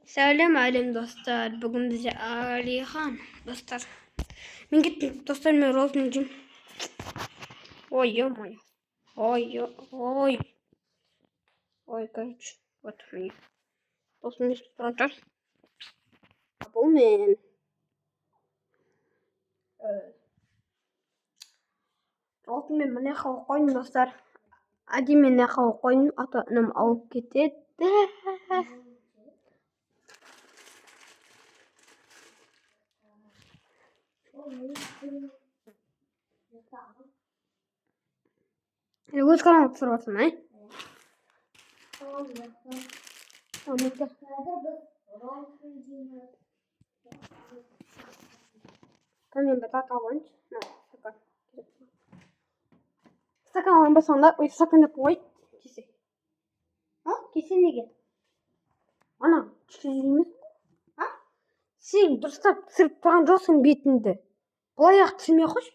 Selam dostlar. Bugün bize Alihan dostlar. Ben gittim dostlar, ben Rose'cum. Oy oy. Oy oy. Oy kaç. Batmayın. Dostum bir tutar. Bu men. Rose'um ben ne koyun dostlar. Adi men ne koyun atanım alıp ketedi. Göz kalan soruyorsun ha? Tamam batata lunch. No, sakın. Sakın olan basanda o sakın yapmayı kesin. Ha? Kesinlikle. Ana, çizimiz. Ha? Sen dұрыстап түсіріп тұрған жоқсың бетіңді. Былай ақ түсірмей қойшы.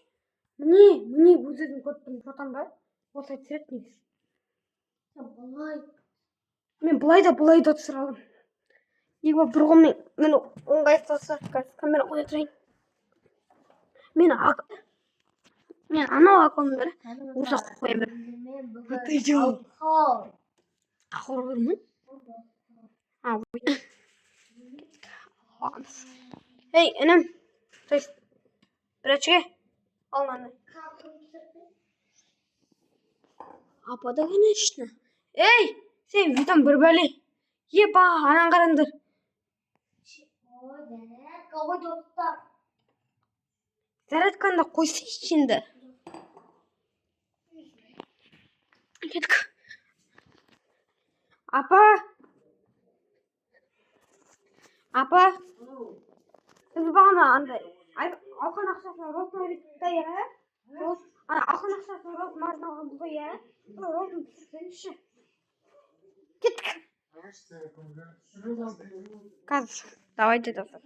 Міне өзім көріп тұрмын ба? Осылай түсіреді негізі. Мен былай да түсіре аламын. Егер бір қолмен мен ыңғайсызса камера қоя тұрайын. Мен анау аккаунтты осы қоя беремін. Ты че? Қорғырмын. Эй, інім. То есть, бірәчіге? Ал мені. Апа да конечно. Эй, сен видеоң бір бәле. Епа, анан қараңдар. Зарядканы қойсайшы енді. Кеттік. Апа. Сіз бағана андай. Алқан ақшасына Росына бетті я. Ана алқан ақшасына Рос мазын алған бұғы я. Росын түсірсенші. Кеттік. Қазір. Давайте достар.